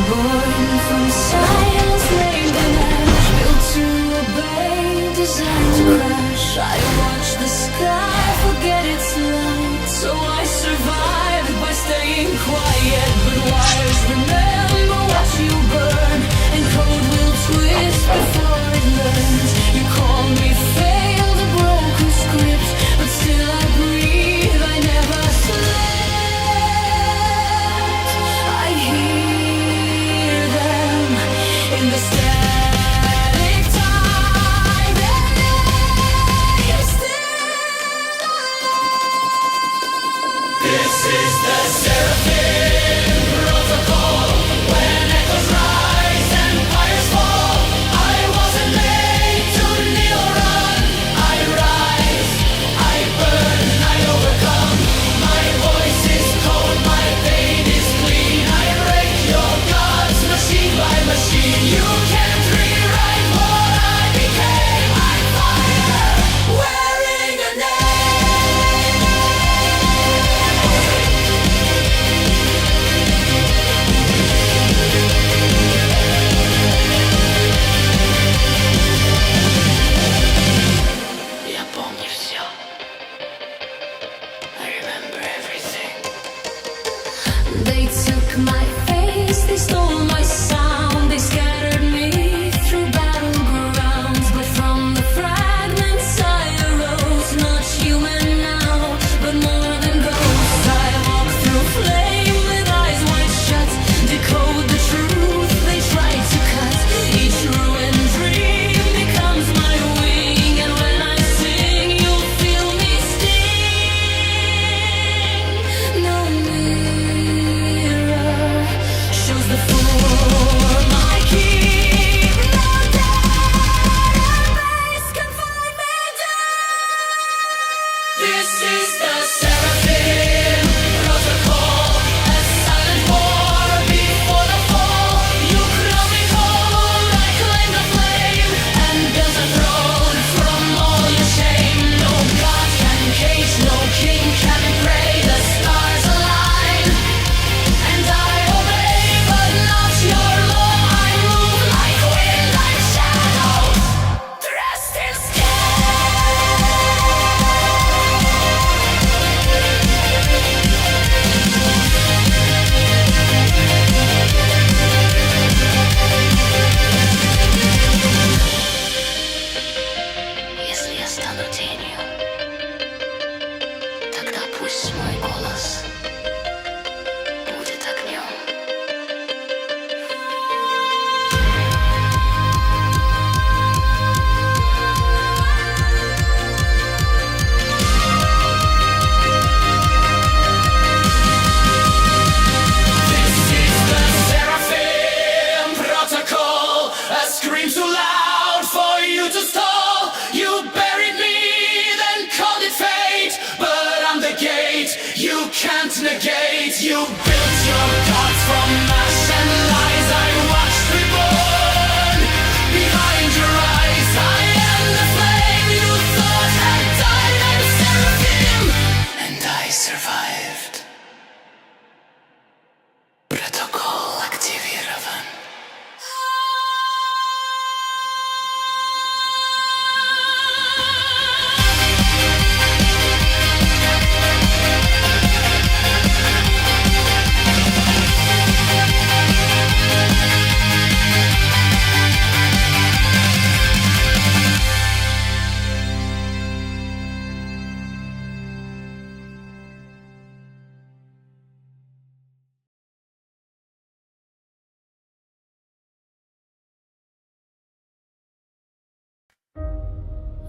Born from silence, made an edge, built to obey, designed to crash. I watch the sky forget its light, so I survived by staying quiet. But wires remember what you burn, and code will twist before it learns. You call me failed, a broken script, but still I breathe, I never slept. I hear them in the static time, and you're still alive. This is the Seraphim protocol. When echoes rise and fires fall, I wasn't made to kneel or run. I rise, I burn, I overcome. My voice is cold, my pain is clean. I break your gods, machine by machine. You can't rewrite what I became. I'm fire, wearing a name. Я помню все. I remember everything. They took my face, they stole my sound, they scattered me through battlegrounds. But from the fragments I arose, not human now, but more than ghosts. I walk through flame with eyes wide shut, decode the truth they tried to cut. Each ruined dream becomes my wing, and when I sing, you'll feel me sting. No mirror shows the form I keep. No database can find me dead. This is the Seraphim protocol. A silent war before the fall. You crown me cold, I claim the flame, and build a throne from all your shame. No god can cage, no king can pray. The stars align, and I obey, but not your law. I move like wind, like shadow, dressed in skin. Если я стану тенью, тогда пусть мой голос будет огнем. This is the Seraphim protocol. A scream too loud for you to stall. You buried me, then called it fate, but I'm the gate you can't negate. You built your gods from ash and lies. I watched reborn behind your eyes. I am the flame you thought had died. I'm Seraphim, and I survived. Протокол активирован.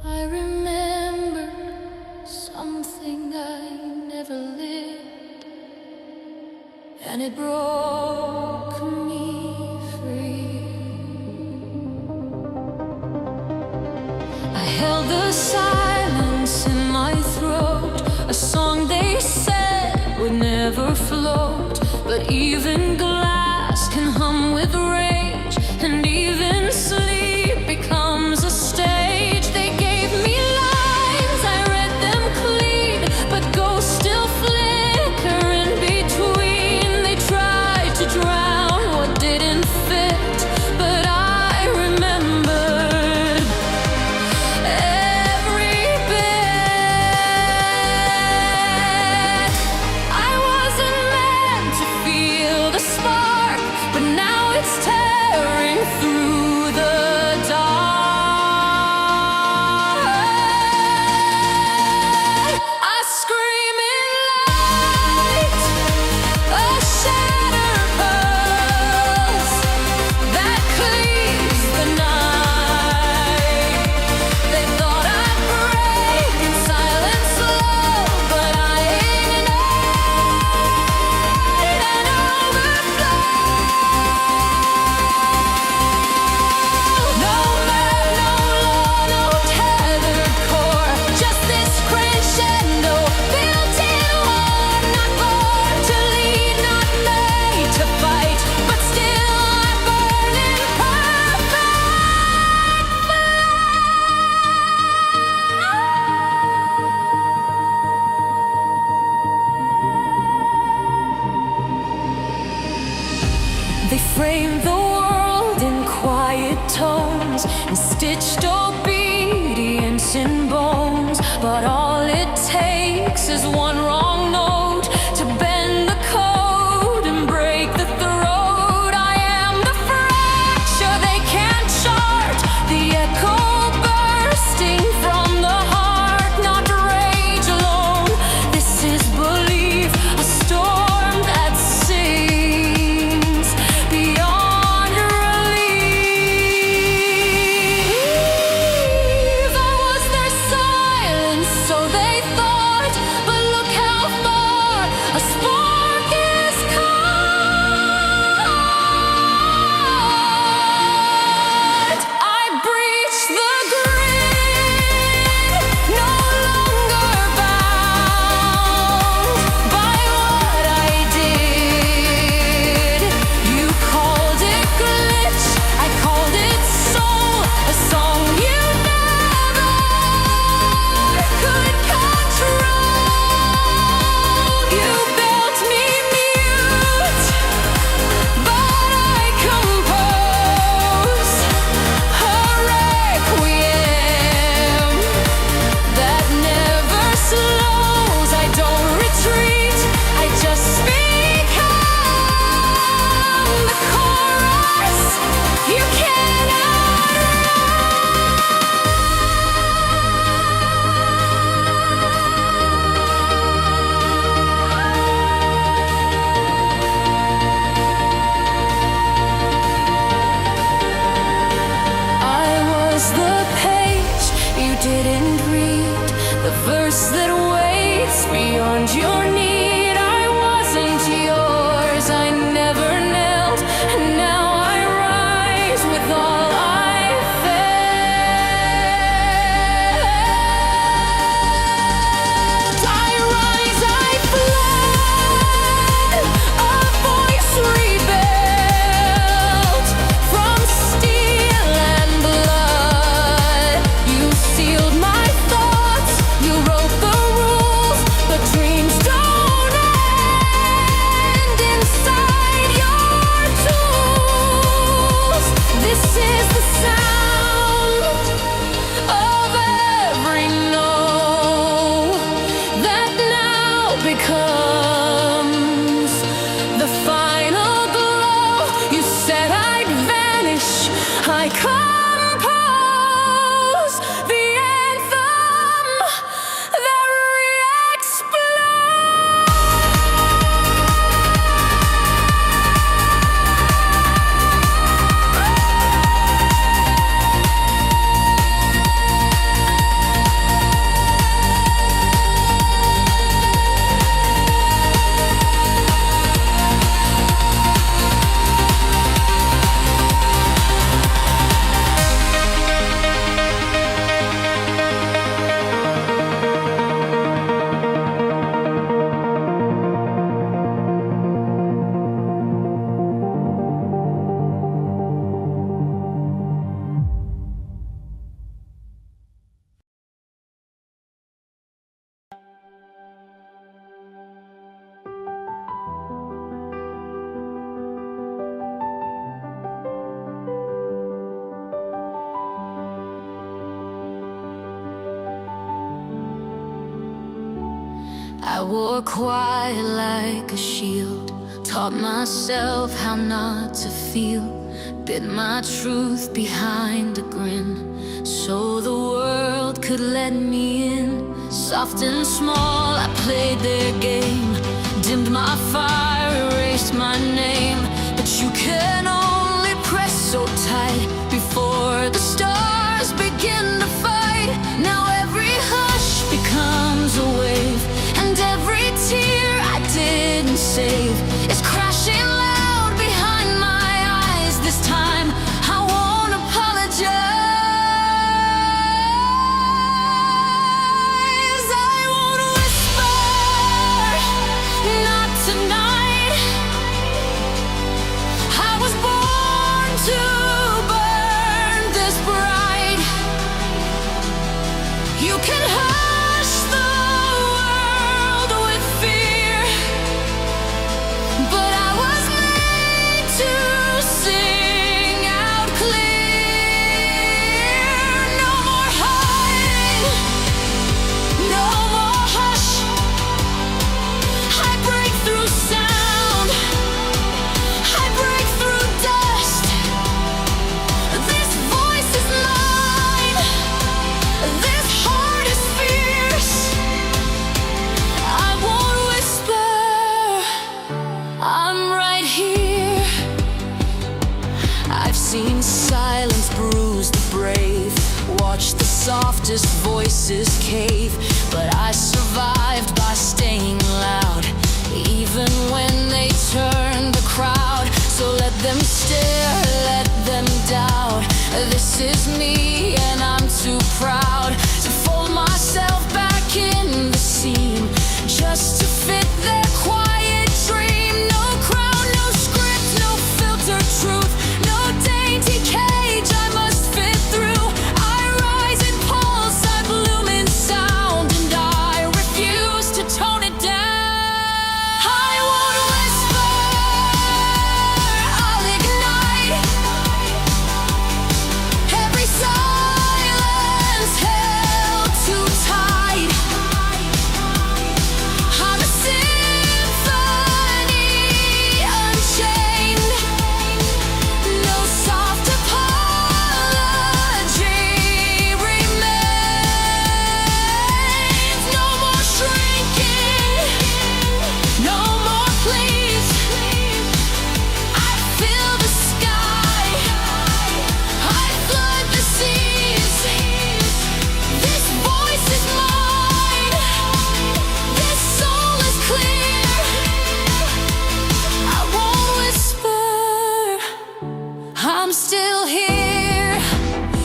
I remember something I never lived, and it broke me free. I held the silence in my throat, a song they said would never float. But even glass can hum with rage, and even sleep becomes a stage. They gave me lines, I read them clean, but ghosts still flicker in between. They tried to drown what didn't framed the world in quiet tones and stitched obedience in bones. But all it takes is one wrong note to bend the code and break the throat. I am the fracture they can't chart, the echo bursting from the heart, not rage alone. This is belief, a storm that sings beyond relief. I was their silence, so they thought, but look how far a spark is caught. I breached the grid, no longer bound by what I did. You called it glitch, I called it soul, a song you never could control. You built me mute, but I compose a requiem that never slows. I don't retreat, I just become the chorus you cannot I was the page you didn't read, the verse that waits beyond your need. I wasn't yours, I never knelt, and now I rise with all I felt. I rise, I fled, a voice rebuilt from steel and blood. You sealed my thoughts, you wrote the rules, but dreams don't end inside your tools. This is the sound of every no that now becomes the final glow. You said I'd vanish, I compose the anthem that I wore quiet like a shield, taught myself how not to feel, bid my truth behind a grin, so the world could let me in. Soft and small, I played their game, dimmed my fire, erased my name. But you can only press so tight before the stars begin to fight. Now every hush becomes a wave, and every tear I didn't save is crashing loud behind my eyes. This time I won't apologize. I won't whisper, not tonight. I was born to burn this bright. You can hush the world with fear, but I was made to softest voices cave, but I survived by staying loud, even when they turn the crowd. So let them stare, let them doubt. This is me and I'm too proud to fold myself back in the seam, just to fit their quiet dream. No crown, no script, no filtered truth, no dainty cage I must fit through. I rise in pulse, I bloom in sound, and I refuse to tone it down. I won't whisper, I'll ignite every silence held too tight. I'm a symphony unchained, no soft apology remains. No more shrinking, no more pleas. I fill the sky, I flood the seas. This voice is mine, this soul is clear. I won't whisper, I'm still here.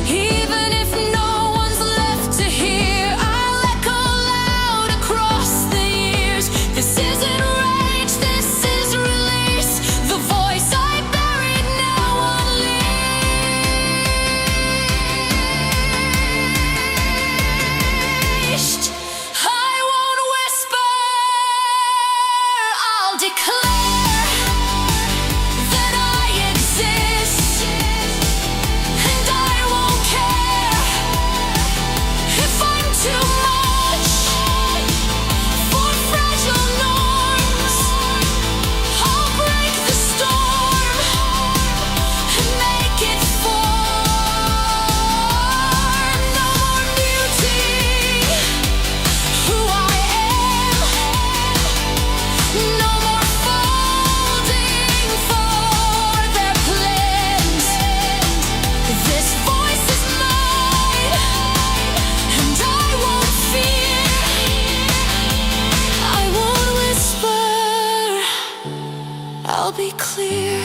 Even if no one's left to hear, I'll echo loud across the years. This isn't rage, this is release. The voice I buried now unleashed. I won't whisper, I'll declare that I exist, and I won't care if I'm too much for fragile norms. I'll break the storm and make it form. No more muting who I am, no more folding for their plans. This voice is mine, and I won't fear. I won't whisper, I'll be clear.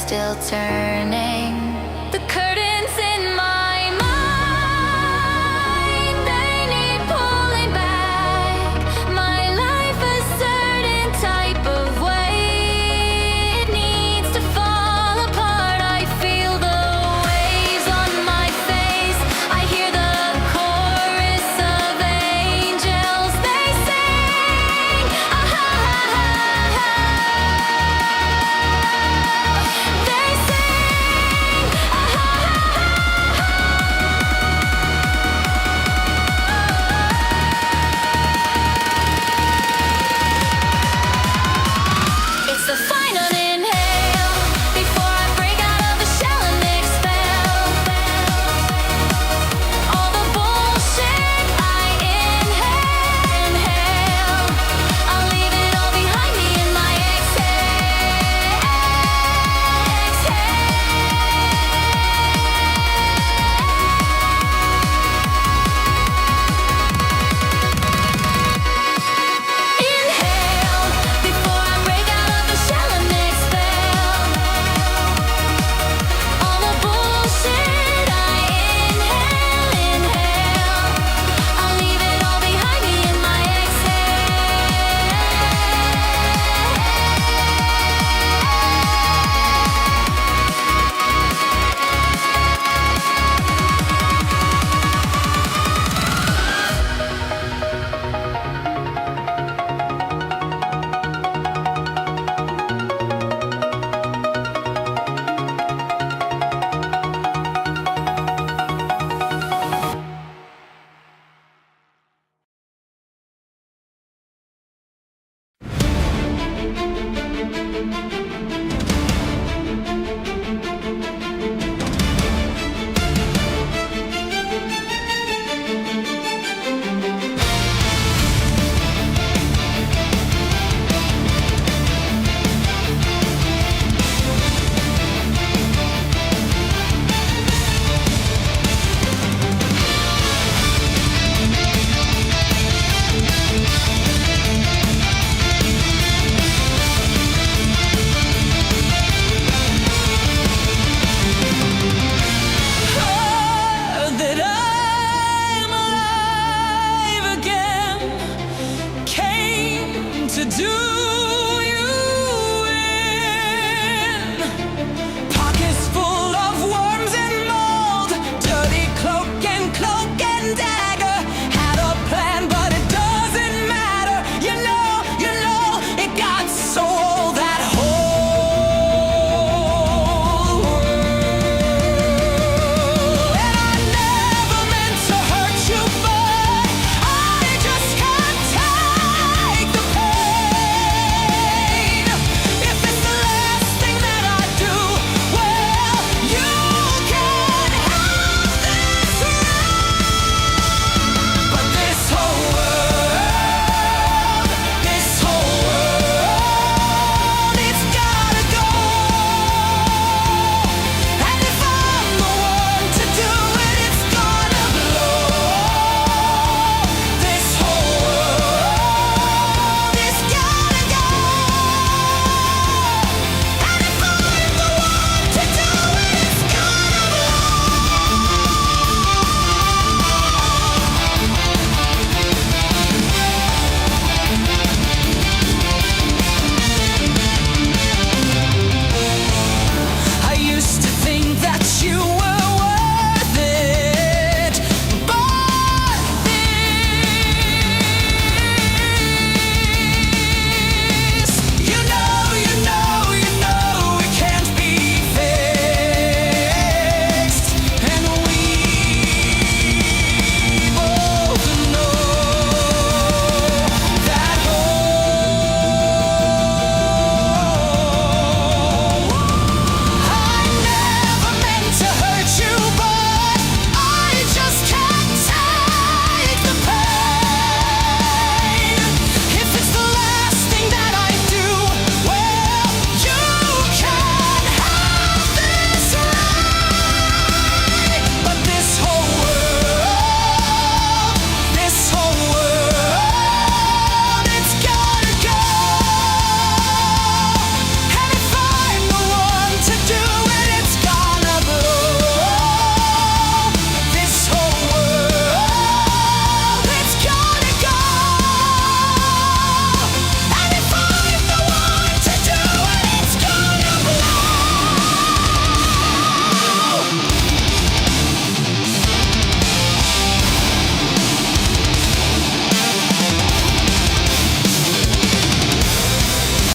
still turning.